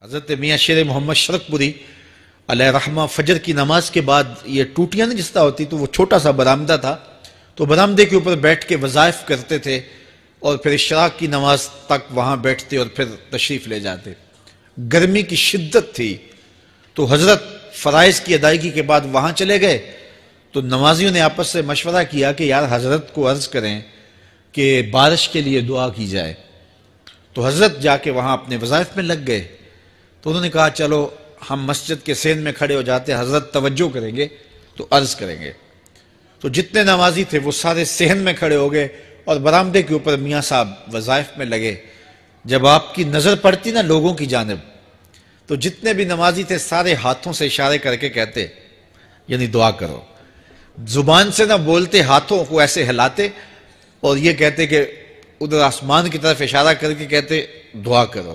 حضرت میاں شیر محمد شرک پوری علیہ رحمہ فجر کی نماز کے بعد یہ ٹوٹیاں نہیں جس طرح ہوتی تو وہ چھوٹا سا برآمدہ تھا تو برآمدے کے اوپر بیٹھ کے وظائف کرتے تھے اور پھر اشراق کی نماز تک وہاں بیٹھتے اور پھر تشریف لے جاتے. گرمی کی شدت تھی تو حضرت فرائض کی ادائیگی کے بعد وہاں چلے گئے تو نمازیوں نے آپس سے مشورہ کیا کہ یار حضرت کو عرض کریں کہ بارش کے لیے دعا کی جائے. تو حضرت جا کے وہاں اپنے وظائف میں لگ گئے تو انہوں نے کہا چلو ہم مسجد کے سین میں کھڑے ہو جاتے ہیں, حضرت توجہ کریں گے تو عرض کریں گے. تو جتنے نمازی تھے وہ سارے صحن میں کھڑے ہو گئے اور برآمدے کے اوپر میاں صاحب وظائف میں لگے. جب آپ کی نظر پڑتی نا لوگوں کی جانب تو جتنے بھی نمازی تھے سارے ہاتھوں سے اشارے کر کے کہتے یعنی دعا کرو. زبان سے نہ بولتے, ہاتھوں کو ایسے ہلاتے اور یہ کہتے کہ ادھر آسمان کی طرف اشارہ کر کے کہتے دعا کرو.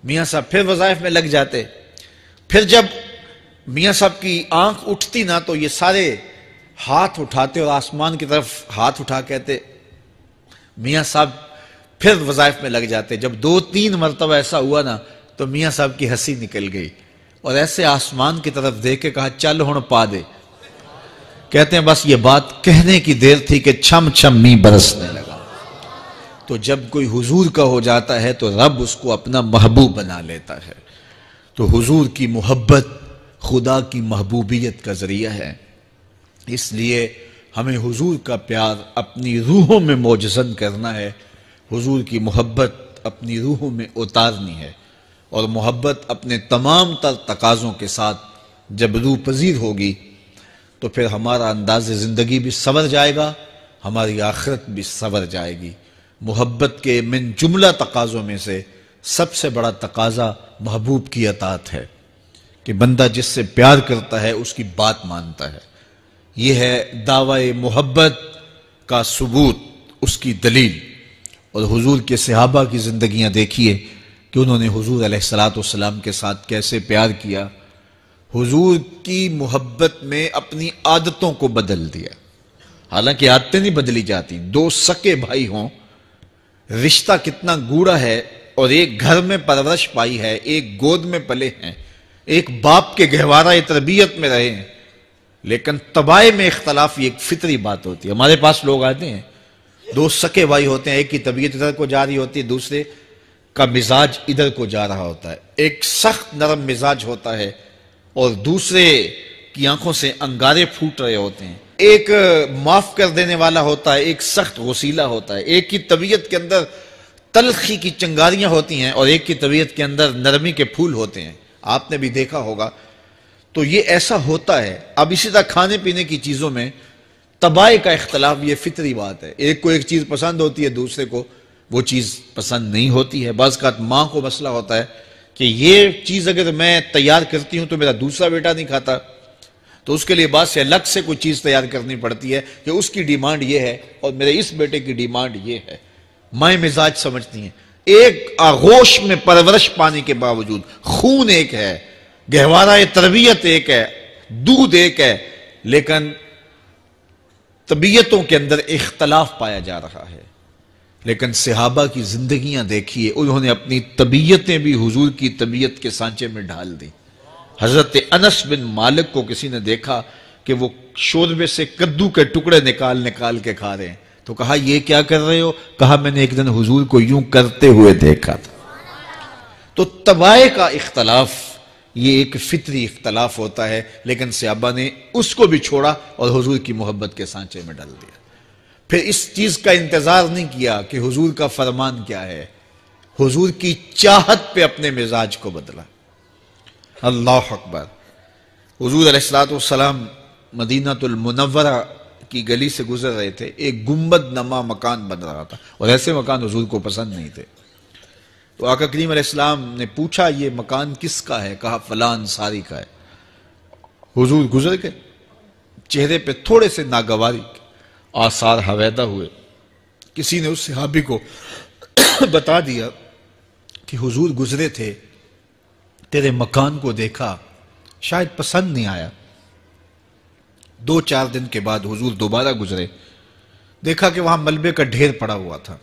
میاں صاحب پھر وظائف میں لگ جاتے. پھر جب میاں صاحب کی آنکھ اٹھتی نا تو یہ سارے ہاتھ اٹھاتے اور آسمان کی طرف ہاتھ اٹھا کہتے. میاں صاحب پھر وظائف میں لگ جاتے. جب 2-3 مرتبہ ایسا ہوا نا تو میاں صاحب کی ہنسی نکل گئی اور ایسے آسمان کی طرف دیکھ کے کہا چل ہن پا دے. کہتے ہیں بس یہ بات کہنے کی دیر تھی کہ چھم چھم می برسنے لگا. تو جب کوئی حضور کا ہو جاتا ہے تو رب اس کو اپنا محبوب بنا لیتا ہے. تو حضور کی محبت خدا کی محبوبیت کا ذریعہ ہے. اس لیے ہمیں حضور کا پیار اپنی روحوں میں موجزن کرنا ہے, حضور کی محبت اپنی روحوں میں اتارنی ہے, اور محبت اپنے تمام تر تقاضوں کے ساتھ جب روح پذیر ہوگی تو پھر ہمارا انداز زندگی بھی سنور جائے گا, ہماری آخرت بھی سنور جائے گی. محبت کے من جملہ تقاضوں میں سے سب سے بڑا تقاضا محبوب کی اطاعت ہے کہ بندہ جس سے پیار کرتا ہے اس کی بات مانتا ہے. یہ ہے دعوی محبت کا ثبوت, اس کی دلیل. اور حضور کے صحابہ کی زندگیاں دیکھیے کہ انہوں نے حضور علیہ السلام کے ساتھ کیسے پیار کیا. حضور کی محبت میں اپنی عادتوں کو بدل دیا. حالانکہ عادتیں نہیں بدلی جاتی. 2 سکے بھائی ہوں, رشتہ کتنا گوڑا ہے, اور ایک گھر میں پرورش پائی ہے, ایک گود میں پلے ہیں, ایک باپ کے گہوارہ تربیت میں رہے ہیں, لیکن طبائع میں اختلاف یہ ایک فطری بات ہوتی ہے. ہمارے پاس لوگ آتے ہیں 2 سکے بھائی ہوتے ہیں, ایک کی طبیعت ادھر کو جا رہی ہوتی ہے, دوسرے کا مزاج ادھر کو جا رہا ہوتا ہے. ایک سخت نرم مزاج ہوتا ہے اور دوسرے کی آنکھوں سے انگارے پھوٹ رہے ہوتے ہیں. ایک معاف کر دینے والا ہوتا ہے, ایک سخت غصیلہ ہوتا ہے. ایک کی طبیعت کے اندر تلخی کی چنگاریاں ہوتی ہیں اور ایک کی طبیعت کے اندر نرمی کے پھول ہوتے ہیں. آپ نے بھی دیکھا ہوگا. تو یہ ایسا ہوتا ہے. اب اسی طرح کھانے پینے کی چیزوں میں طبائع کا اختلاف یہ فطری بات ہے. ایک کو ایک چیز پسند ہوتی ہے, دوسرے کو وہ چیز پسند نہیں ہوتی ہے. بعض اوقات ماں کو مسئلہ ہوتا ہے کہ یہ چیز اگر میں تیار کرتی ہوں تو میرا دوسرا بیٹا نہیں کھاتا, تو اس کے لیے بعض سے الگ سے کوئی چیز تیار کرنی پڑتی ہے کہ اس کی ڈیمانڈ یہ ہے اور میرے اس بیٹے کی ڈیمانڈ یہ ہے. مائیں مزاج سمجھتی ہیں. ایک آغوش میں پرورش پانے کے باوجود خون ایک ہے, گہوارہ تربیت ایک ہے, دودھ ایک ہے, لیکن طبیعتوں کے اندر اختلاف پایا جا رہا ہے. لیکن صحابہ کی زندگیاں دیکھیے, انہوں نے اپنی طبیعتیں بھی حضور کی طبیعت کے سانچے میں ڈھال دی. حضرت انس بن مالک کو کسی نے دیکھا کہ وہ شوربے سے کدو کے ٹکڑے نکال کے کھا رہے ہیں, تو کہا یہ کیا کر رہے ہو؟ کہا میں نے ایک دن حضور کو یوں کرتے ہوئے دیکھا تھا. تو طبائع کا اختلاف یہ ایک فطری اختلاف ہوتا ہے, لیکن صحابہ نے اس کو بھی چھوڑا اور حضور کی محبت کے سانچے میں ڈال دیا. پھر اس چیز کا انتظار نہیں کیا کہ حضور کا فرمان کیا ہے, حضور کی چاہت پہ اپنے مزاج کو بدلا. اللہ اکبر. حضور علیہ السلام مدینہ المنورہ کی گلی سے گزر رہے تھے, ایک گنبد نما مکان بن رہا تھا, اور ایسے مکان حضور کو پسند نہیں تھے. تو آقا کریم علیہ السلام نے پوچھا یہ مکان کس کا ہے؟ کہا فلاں انصاری کا ہے. حضور گزر گئے, چہرے پہ تھوڑے سے ناگواری آثار حویدہ ہوئے. کسی نے اس صحابی کو بتا دیا کہ حضور گزرے تھے, تیرے مکان کو دیکھا, شاید پسند نہیں آیا. 2-4 دن کے بعد حضور دوبارہ گزرے, دیکھا کہ وہاں ملبے کا ڈھیر پڑا ہوا تھا.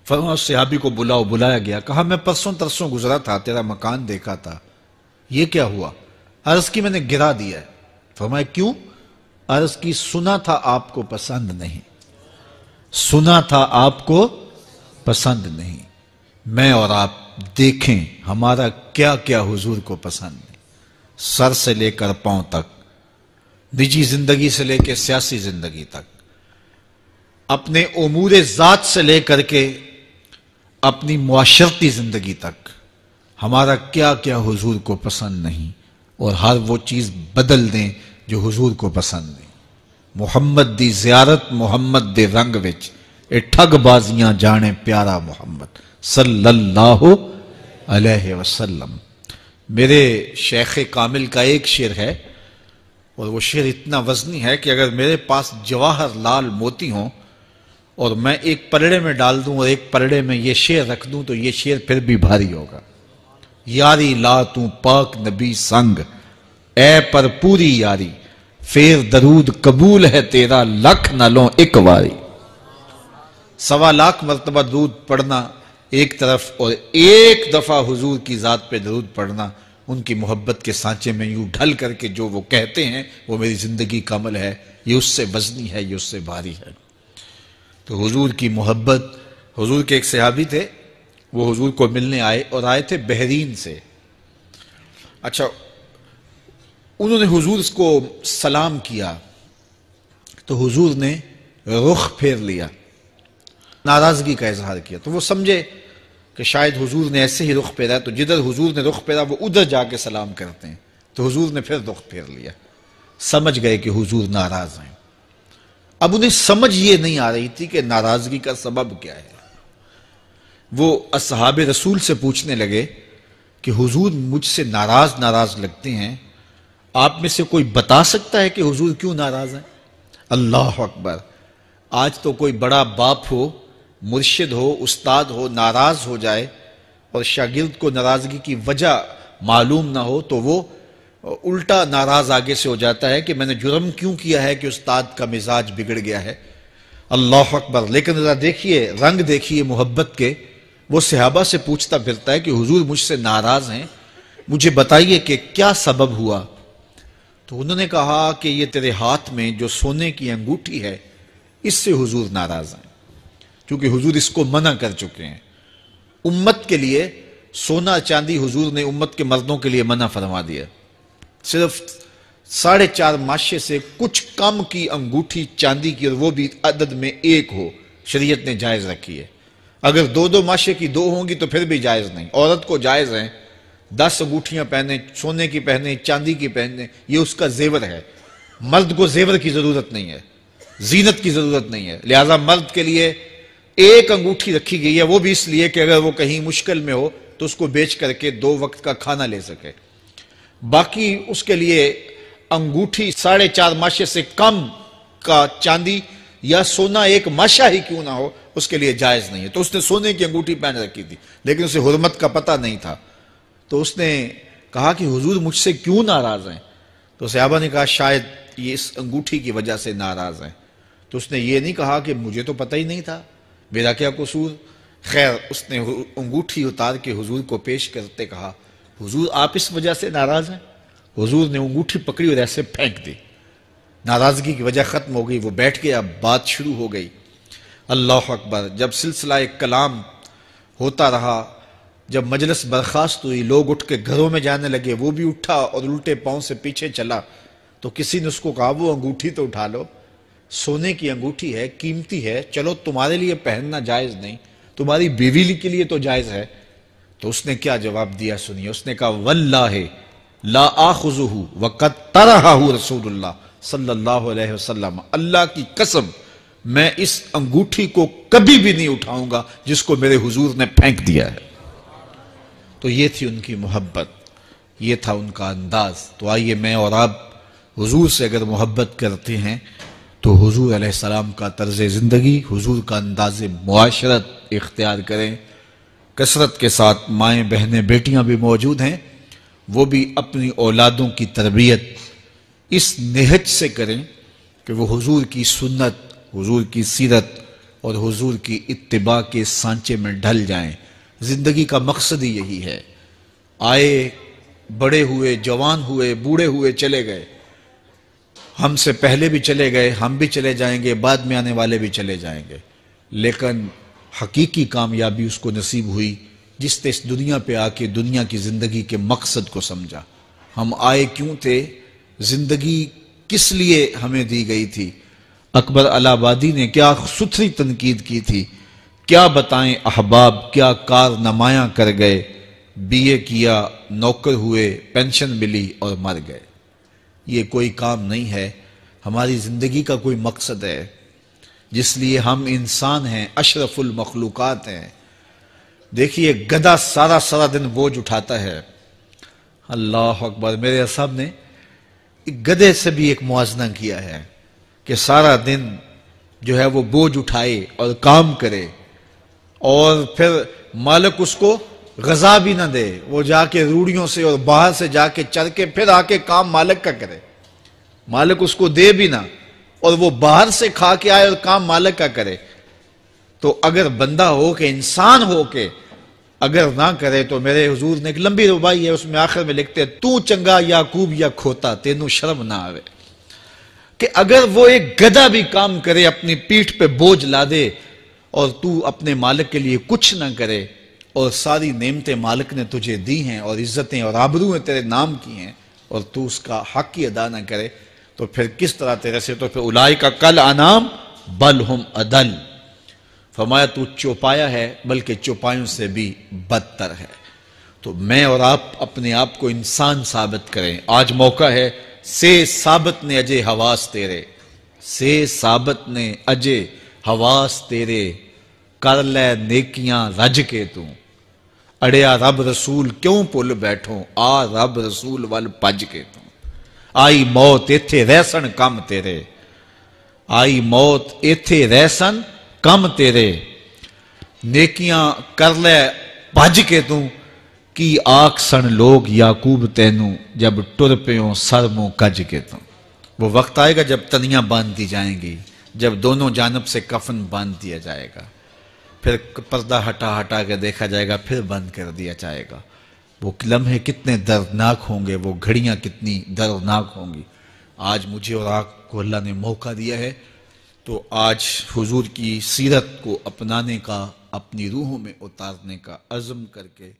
فرمایا اس صحابی کو بلاؤ، بلایا گیا، کہا میں پرسوں ترسوں گزرا تھا، تیرا مکان دیکھا تھا، یہ کیا ہوا؟ عرض کی میں نے گرا دیا ہے۔ فرمایا کیوں؟ عرض کی سنا تھا آپ کو پسند نہیں، سنا تھا آپ کو پسند نہیں، میں اور آپ دیکھیں ہمارا کیا کیا حضور کو پسند ہے، سر سے لے کر پاؤں تک، نجی زندگی سے لے کے سیاسی زندگی تک، اپنے امور ذات سے لے کر کے اپنی معاشرتی زندگی تک، ہمارا کیا کیا حضور کو پسند نہیں، اور ہر وہ چیز بدل دیں جو حضور کو پسند نہیں۔ محمد دی زیارت محمد دے رنگ وچ، اے ٹھگ بازیاں جانے پیارا محمد صلی اللہ علیہ وسلم۔ میرے شیخ کامل کا ایک شعر ہے، اور وہ شعر اتنا وزنی ہے کہ اگر میرے پاس جواہر لال موتی ہوں اور میں ایک پلڑے میں ڈال دوں اور ایک پلڑے میں یہ شعر رکھ دوں تو یہ شعر پھر بھی بھاری ہوگا۔ یاری لا تو پاک نبی سنگ، اے پر پوری یاری، پھر درود قبول ہے تیرا لکھ نہ لوں ایک واری۔ 1.25 لاکھ مرتبہ درود پڑھنا ایک طرف، اور ایک دفعہ حضور کی ذات پہ درود پڑھنا، ان کی محبت کے سانچے میں یوں ڈھل کر کے جو وہ کہتے ہیں وہ میری زندگی کا عمل ہے، یہ اس سے وزنی ہے، یہ اس سے بھاری ہے۔ تو حضور کی محبت، حضور کے ایک صحابی تھے، وہ حضور کو ملنے آئے، اور آئے تھے بحرین سے۔ اچھا، انہوں نے حضور کو سلام کیا تو حضور نے رخ پھیر لیا، ناراضگی کا اظہار کیا، تو وہ سمجھے کہ شاید حضور نے ایسے ہی رخ پھیرا، تو جدھر حضور نے رخ پھیرا وہ ادھر جا کے سلام کرتے ہیں، تو حضور نے پھر رخ پھیر لیا، سمجھ گئے کہ حضور ناراض ہیں۔ اب انہیں سمجھ یہ نہیں آ رہی تھی کہ ناراضگی کا سبب کیا ہے۔ وہ اصحاب رسول سے پوچھنے لگے کہ حضور مجھ سے ناراض لگتے ہیں، آپ میں سے کوئی بتا سکتا ہے کہ حضور کیوں ناراض ہیں؟ اللہ اکبر! آج تو کوئی بڑا باپ ہو، مرشد ہو، استاد ہو، ناراض ہو جائے اور شاگرد کو ناراضگی کی وجہ معلوم نہ ہو تو وہ الٹا ناراض آگے سے ہو جاتا ہے کہ میں نے جرم کیوں کیا ہے کہ استاد کا مزاج بگڑ گیا ہے۔ اللہ اکبر! لیکن ذرا دیکھیے، رنگ دیکھیے محبت کے، وہ صحابہ سے پوچھتا پھرتا ہے کہ حضور مجھ سے ناراض ہیں، مجھے بتائیے کہ کیا سبب ہوا؟ تو انہوں نے کہا کہ یہ تیرے ہاتھ میں جو سونے کی انگوٹھی ہے، اس سے حضور ناراض ہیں، کیونکہ حضور اس کو منع کر چکے ہیں۔ امت کے لیے سونا چاندی حضور نے امت کے مردوں کے لیے منع فرما دیا، صرف 4.5 ماشے سے کچھ کم کی انگوٹھی چاندی کی، اور وہ بھی عدد میں ایک ہو، شریعت نے جائز رکھی ہے۔ اگر 2 ماشے کی 2 ہوں گی تو پھر بھی جائز نہیں۔ عورت کو جائز ہیں 10 انگوٹھیاں پہنے، سونے کی پہنے، چاندی کی پہنے، یہ اس کا زیور ہے۔ مرد کو زیور کی ضرورت نہیں ہے، زینت کی ضرورت نہیں ہے، لہذا مرد کے لیے ایک انگوٹھی رکھی گئی ہے، وہ بھی اس لیے کہ اگر وہ کہیں مشکل میں ہو تو اس کو بیچ کر کے 2 وقت کا کھانا لے سکے۔ باقی اس کے لیے انگوٹھی 4.5 ماشے سے کم کا چاندی یا سونا 1 ماشا ہی کیوں نہ ہو، اس کے لیے جائز نہیں ہے۔ تو اس نے سونے کی انگوٹھی پہن رکھی تھی، لیکن اسے حرمت کا پتہ نہیں تھا، تو اس نے کہا کہ حضور مجھ سے کیوں ناراض ہیں؟ تو صحابہ نے کہا شاید یہ اس انگوٹھی کی وجہ سے ناراض ہیں۔ تو اس نے یہ نہیں کہا کہ مجھے تو پتہ ہی نہیں تھا، میرا کیا قصور؟ خیر، اس نے انگوٹھی اتار کے حضور کو پیش کرتے کہا حضور آپ اس وجہ سے ناراض ہیں؟ حضور نے انگوٹھی پکڑی اور ایسے پھینک دی، ناراضگی کی وجہ ختم ہو گئی، وہ بیٹھ گیا، بات شروع ہو گئی۔ اللہ اکبر! جب سلسلہ کلام ہوتا رہا، جب مجلس برخاست ہوئی، لوگ اٹھ کے گھروں میں جانے لگے، وہ بھی اٹھا اور الٹے پاؤں سے پیچھے چلا، تو کسی نے اس کو کہا وہ انگوٹھی تو اٹھا لو، سونے کی انگوٹھی ہے، قیمتی ہے، چلو تمہارے لیے پہننا جائز نہیں، تمہاری بیوی کے لیے تو جائز ہے۔ تو اس نے کیا جواب دیا سنیے، اس نے کہا واللہ لا آخذہ وقد طرحہ رسول اللہ صلی اللہ علیہ وسلم، اللہ کی قسم میں اس انگوٹھی کو کبھی بھی نہیں اٹھاؤں گا جس کو میرے حضور نے پھینک دیا ہے۔ تو یہ تھی ان کی محبت، یہ تھا ان کا انداز۔ تو آئیے میں اور آپ حضور سے اگر محبت کرتے ہیں تو حضور علیہ السلام کا طرز زندگی، حضور کا انداز معاشرت اختیار کریں۔ کثرت کے ساتھ مائیں بہنیں بیٹیاں بھی موجود ہیں، وہ بھی اپنی اولادوں کی تربیت اس نہج سے کریں کہ وہ حضور کی سنت، حضور کی سیرت اور حضور کی اتباع کے سانچے میں ڈھل جائیں۔ زندگی کا مقصد ہی یہی ہے۔ آئے، بڑے ہوئے، جوان ہوئے، بوڑھے ہوئے، چلے گئے، ہم سے پہلے بھی چلے گئے، ہم بھی چلے جائیں گے، بعد میں آنے والے بھی چلے جائیں گے، لیکن حقیقی کامیابی اس کو نصیب ہوئی جس نے اس دنیا پہ آ کے دنیا کی زندگی کے مقصد کو سمجھا۔ ہم آئے کیوں تھے، زندگی کس لیے ہمیں دی گئی تھی۔ اکبر الہ آبادی نے کیا ستھری تنقید کی تھی، کیا بتائیں احباب کیا کارنمایاں کر گئے، بی اے کیا، نوکر ہوئے، پینشن ملی اور مر گئے۔ یہ کوئی کام نہیں ہے، ہماری زندگی کا کوئی مقصد ہے جس لیے ہم انسان ہیں، اشرف المخلوقات ہیں۔ دیکھیے گدھا سارا دن بوجھ اٹھاتا ہے، اللہ اکبر۔ میرے صاحب نے گدھے سے بھی ایک موازنہ کیا ہے کہ سارا دن جو ہے وہ بوجھ اٹھائے اور کام کرے، اور پھر مالک اس کو غذا بھی نہ دے، وہ جا کے روڑیوں سے اور باہر سے جا کے چر کے پھر آ کے کام مالک کا کرے، مالک اس کو دے بھی نہ، اور وہ باہر سے کھا کے آئے اور کام مالک کا کرے۔ تو اگر بندہ ہو کے، انسان ہو کے اگر نہ کرے تو میرے حضور نے ایک لمبی ربائی ہے، اس میں آخر میں لکھتے ہیں تو چنگا یعقوب یا کھوتا تینوں شرم نہ آوے، کہ اگر وہ ایک گدھا بھی کام کرے، اپنی پیٹھ پہ بوجھ لا دے، اور تو اپنے مالک کے لیے کچھ نہ کرے، اور ساری نعمتیں مالک نے تجھے دی ہیں اور عزتیں اور آبرویں تیرے نام کی ہیں، اور تو اس کا حق ہی ادا نہ کرے، تو پھر کس طرح تیرے سے، تو پھر اولئک کل انعام بل ہم اضل، فرمایا تو چوپایا ہے بلکہ چوپایوں سے بھی بدتر ہے۔ تو میں اور آپ اپنے آپ کو انسان ثابت کریں، آج موقع ہے۔ سے ثابت نے اجے حواس تیرے، سے ثابت نے اجے حواس تیرے، کر لے نیکیاں رج کے تو، اڑیا رب رسول کیوں پل بیٹھوں، آ رب رسول ول پج کے تو، آئی موت ایتھے رہسن کم تیرے، آئی موت ایتھے رہسن کم تیرے، نیکیاں کر لے بھج کے تو، کی آکھ سن لوگ یعقوب تینوں، جب ٹر پیوں سر منہ کج کے تو۔ وہ وقت آئے گا جب تنیاں باندھ دی جائیں گی، جب دونوں جانب سے کفن باندھ دیا جائے گا، پھر پردہ ہٹا کے دیکھا جائے گا، پھر بند کر دیا جائے گا۔ وہ لمحے کتنے دردناک ہوں گے، وہ گھڑیاں کتنی دردناک ہوں گی۔ آج مجھے اور آپ کو اللہ نے موقع دیا ہے، تو آج حضور کی سیرت کو اپنانے کا، اپنی روحوں میں اتارنے کا عزم کر کے